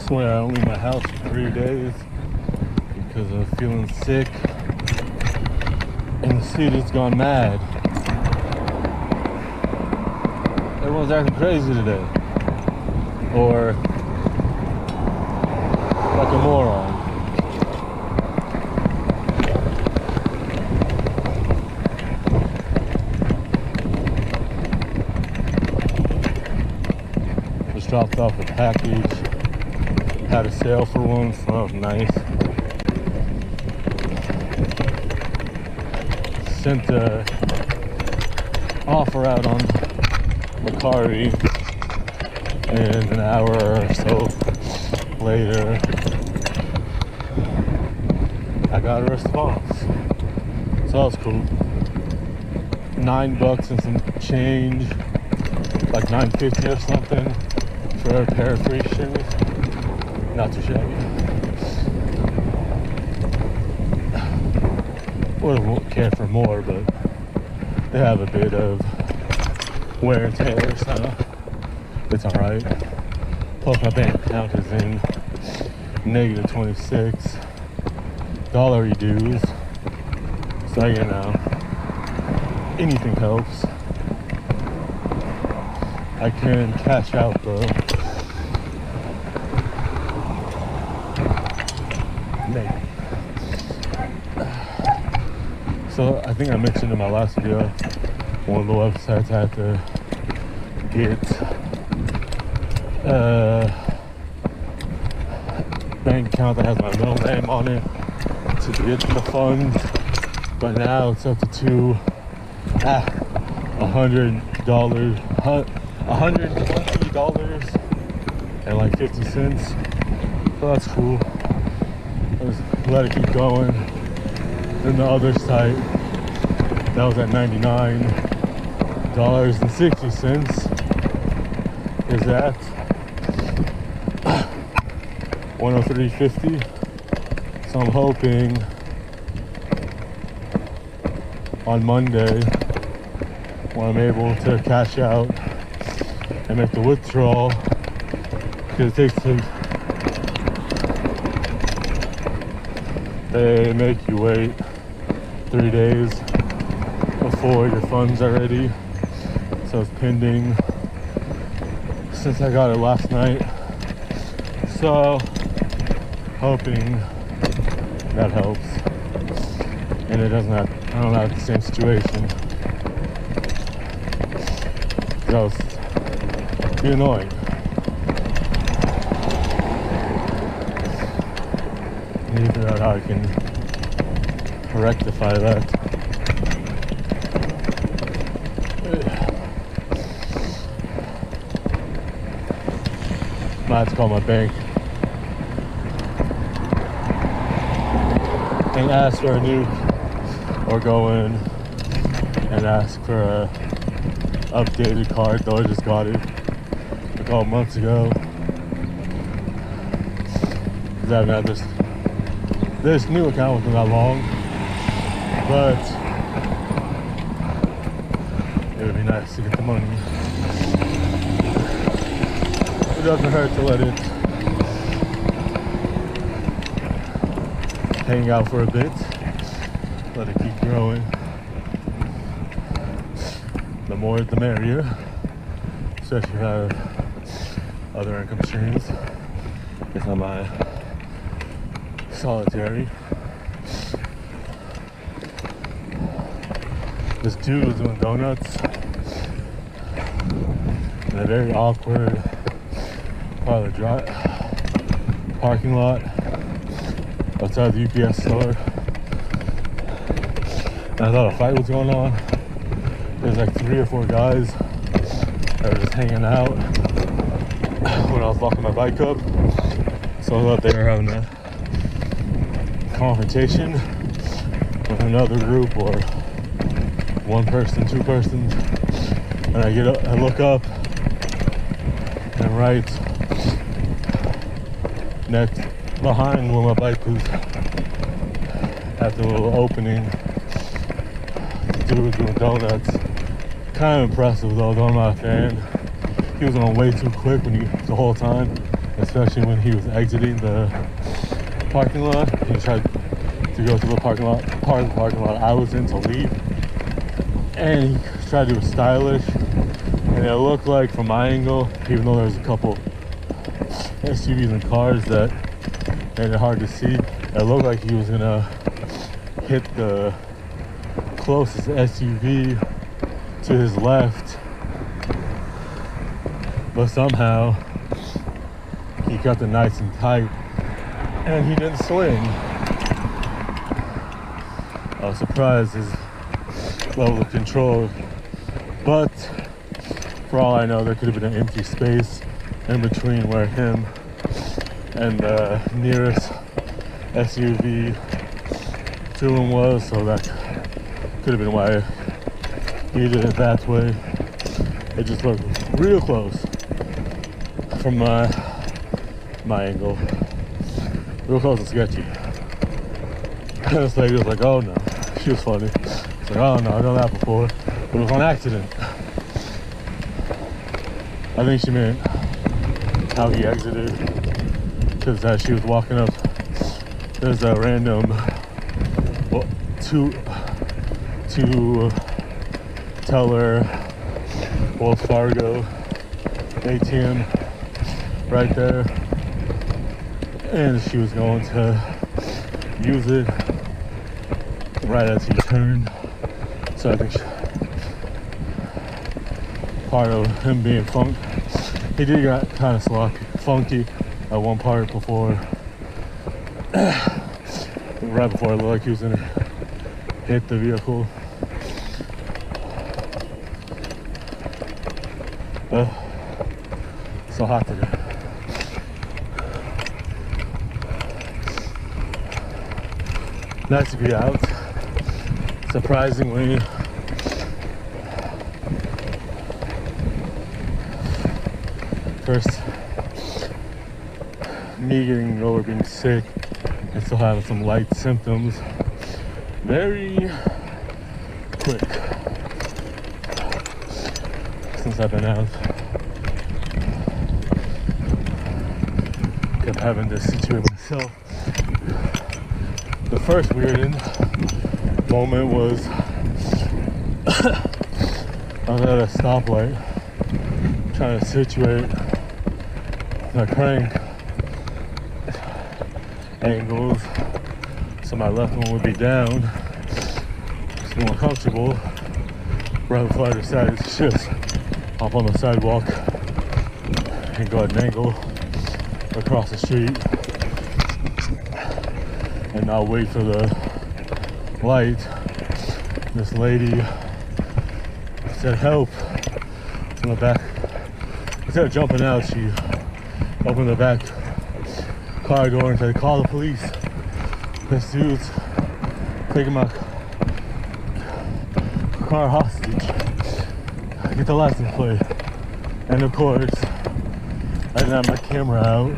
swear I don't leave my house for 3 days because of feeling sick, and the students gone mad. Everyone's acting crazy today, or like a moron. Just dropped off a package. Had a sale for one, so that was nice. Sent a offer out on Macari, and an hour or so later I got a response. So that was cool. $9 and some change, like $9.50 or something for a pair of free shoes. Not too shabby. Would have cared for more, but they have a bit of wear and tear, so it's alright. Plus my bank account is in negative 26 dollar dues, so you know, anything helps. I can cash out though. Maybe. So I think I mentioned in my last video, one of the websites I had to get a bank account that has my middle name on it to get the funds, but now it's up to $120 and like 50 cents. So that's cool. Just let it keep going. Then the other site that was at $99.60 is at $103.50. So I'm hoping on Monday, when I'm able to cash out and make the withdrawal, because it takes they make you wait 3 days before your funds are ready. So it's pending since I got it last night. So hoping that helps, and it doesn't have, I don't have the same situation. That was be annoying. I need to figure out how I can rectify that. Might have to call my bank and ask for a new, or go in and ask for a updated card, though I just got it a couple months ago. Because I've had this new account wasn't that long, but it would be nice to get the money. It doesn't hurt to let it hang out for a bit, let it keep growing. The more the merrier, especially if you have other income streams. It's not my solitary. This dude was doing donuts in a very awkward part of the parking lot outside the UPS store. And I thought a fight was going on. There's like 3 or 4 guys that were just hanging out when I was locking my bike up. So I thought they were having a confrontation with another group, or 1 person, 2 persons. And I look up, and right next behind where my bike was at the little opening, the dude was doing donuts. Kind of impressive though, I'm not a fan. He was going way too quick the whole time. especially when he was exiting the parking lot. He tried to go to the parking lot, part of the parking lot I was in to leave, and he tried to be stylish, and it looked like from my angle, even though there was a couple SUVs and cars that made it hard to see, it looked like he was gonna hit the closest SUV to his left, but somehow he kept it nice and tight and he didn't swing. I was surprised his level of control, but for all I know, there could have been an empty space in between where him and the nearest SUV to him was, so that could have been why he did it that way. It just looked real close from my angle, real close and sketchy. And this lady was like, "Oh no," she was funny. It's like, "Oh no, I've done that before. It was on accident." I think she meant how he exited, because as she was walking up, there's a random two teller Wells Fargo ATM right there, and she was going to use it right as he turned. So I think part of him being he did get kind of funky at one part before, right before it looked like he was gonna hit the vehicle. So hot today. Nice to be out. Surprisingly, first me getting over being sick and still having some light symptoms very quick since I've been out. Kept having to situate myself. The first weird moment was I was at a stoplight trying to situate my crank angles so my left one would be down. It's more comfortable. Right before I decided to just hop on the sidewalk and go ahead and angle across the street and not wait for the light. This lady said help in the back. Instead of jumping out, she opened the back car door and said, "Call the police. This dude's taking my car hostage. Get the license plate." And of course, I didn't have my camera out.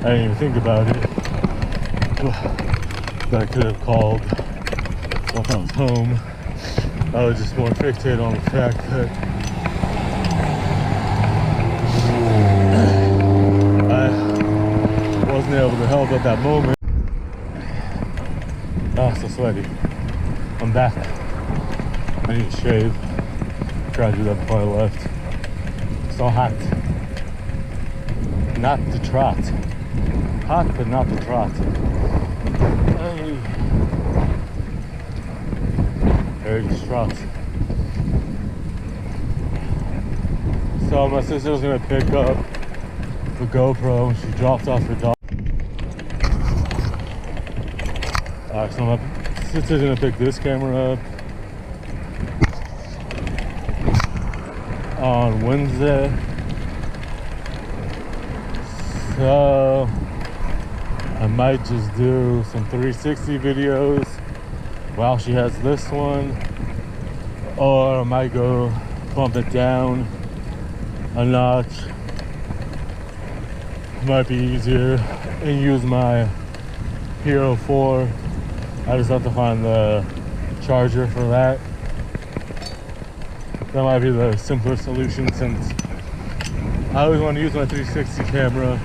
I didn't even think about it. But I could have called once I was home. I was just more fixated on the fact that I wasn't able to help at that moment. Oh, so sweaty. I'm back. I need to shave. Tried to do that before I left. So hot. Not to trot. Hot, but not to trot. Hey. Very distraught. So my sister was gonna pick up the GoPro and she dropped off her dog. Alright, so my sister's gonna pick this camera up on Wednesday. So I might just do some 360 videos while she has this one, or I might go bump it down a notch. Might be easier and use my Hero 4. I just have to find the charger for that. That might be the simpler solution, since I always want to use my 360 camera,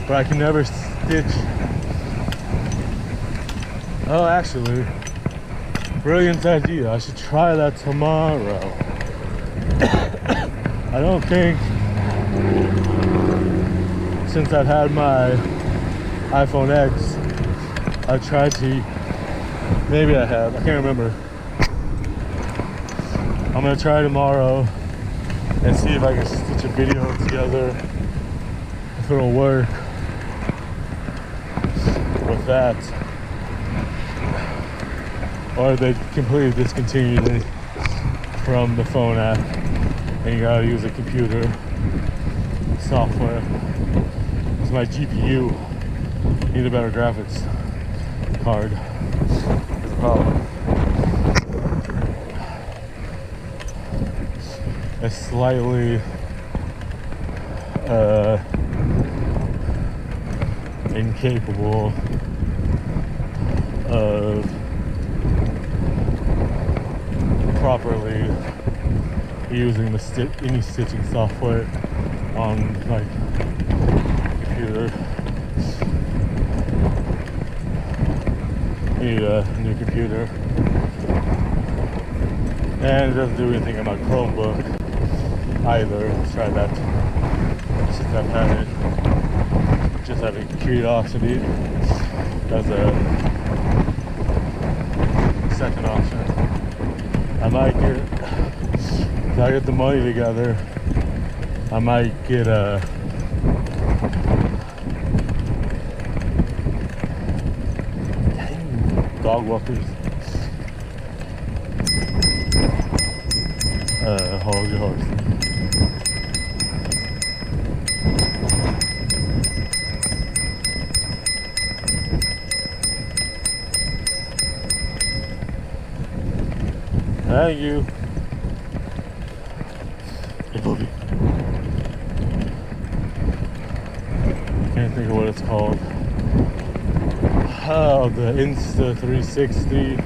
but I can never stitch. Oh, actually, brilliant idea. I should try that tomorrow. I don't think, since I've had my iPhone X, I've tried to, maybe I have, I can't remember. I'm gonna try tomorrow and see if I can stitch a video together, if it'll work with that. Or they completely discontinued it from the phone app and you gotta use a computer software. It's my GPU. Need a better graphics card. That's a problem. It's slightly incapable of properly using any stitching software on like computer. Need a new computer, and it doesn't do anything on my Chromebook either. Let's try that since I've had it. Just out of curiosity as a second option. I might get, if I get the money together, I might get a dog walkers. Hold your horse. Thank you. Hey, Bobby. Can't think of what it's called. Oh, the Insta 360.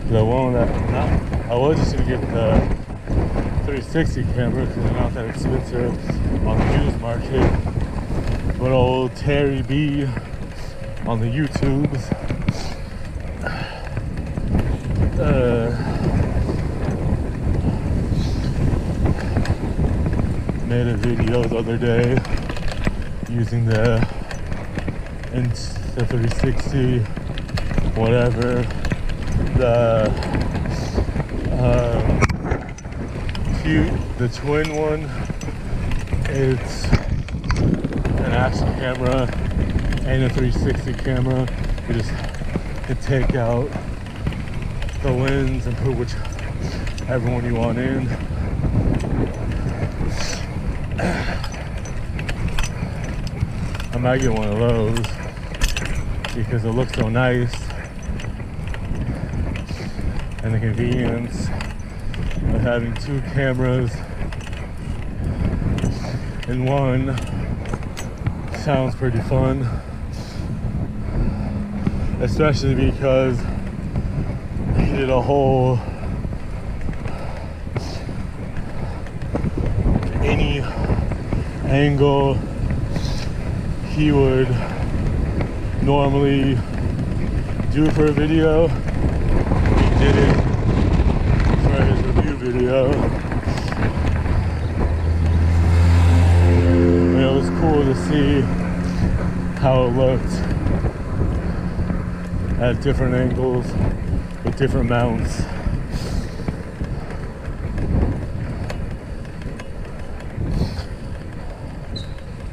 The one that, I was just gonna get the 360 camera because they're not that expensive on the used market. But old Terry B on the YouTubes. Made a video the other day using the Insta 360, whatever, the twin one. It's an action camera and a 360 camera. You just can take out the lens and put whichever one you want in. I might get one of those because it looks so nice, and the convenience of having two cameras in one sounds pretty fun, especially because he did a whole any angle he would normally do for a video. He did it for his review video. And it was cool to see how it looked at different angles with different mounts.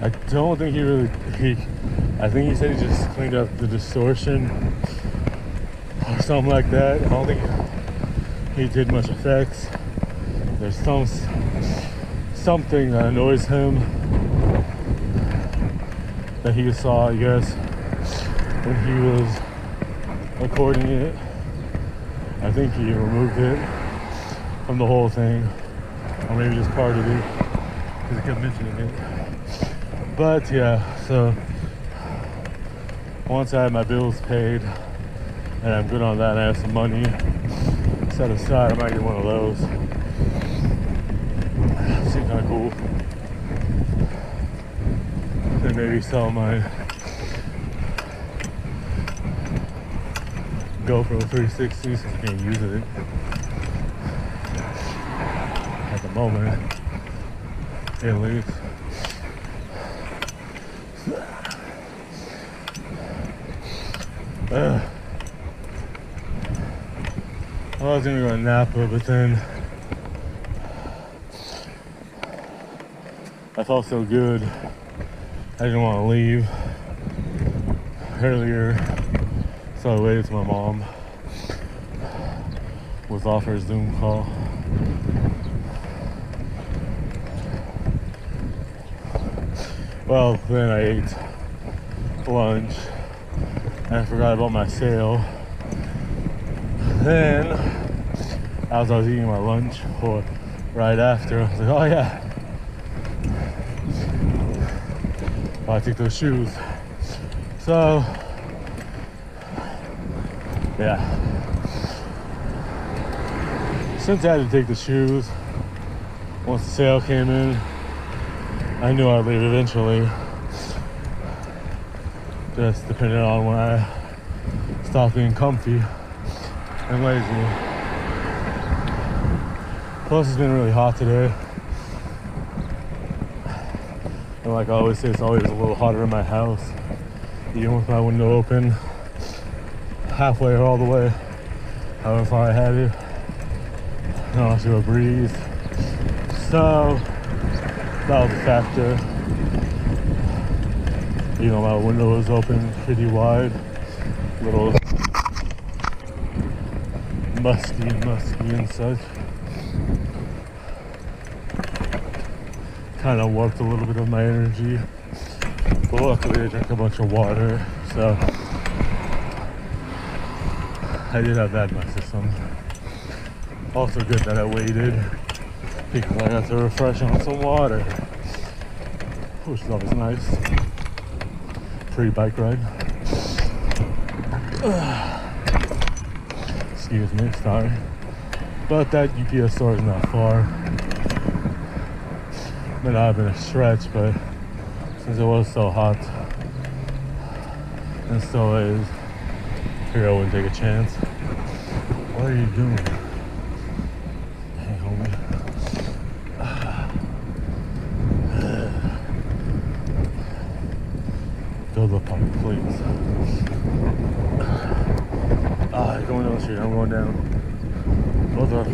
I don't think I think he said he just cleaned up the distortion or something like that. I don't think he did much effects. There's something that annoys him that he saw, I guess, when he was recording it. I think he removed it from the whole thing, or maybe just part of it, because he kept mentioning it. But yeah, so once I have my bills paid and I'm good on that, and I have some money set aside, I might get one of those. Seems kind of cool. Then maybe sell my GoPro 360 since I can't use it at the moment, at least. I was gonna go to Napa, but then I felt so good I didn't want to leave earlier, so I waited till my mom was off her Zoom call. Well, then I ate lunch and I forgot about my sale. Then, as I was eating my lunch, or right after, I was like, oh yeah, I take those shoes. So, yeah. Since I had to take the shoes, once the sale came in, I knew I'd leave eventually. Just depending on when I stop being comfy and lazy. Plus, it's been really hot today. And like I always say, it's always a little hotter in my house. Even with my window open, halfway or all the way, however far I had it. Not much of a breeze. So, that was a factor. You know, my window was open pretty wide. A little musky and such. Kind of warped a little bit of my energy. But luckily I drank a bunch of water, so I did have that in my system. Also good that I waited because I got to refresh on some water, which is always nice. Pre-bike ride. Excuse me, sorry. But that UPS store is not far. May not have been a stretch, but since it was so hot, and still is, I figured I wouldn't take a chance. What are you doing? Hey, homie. Fill the pump, please. You're going down the street, I'm going down. Both are.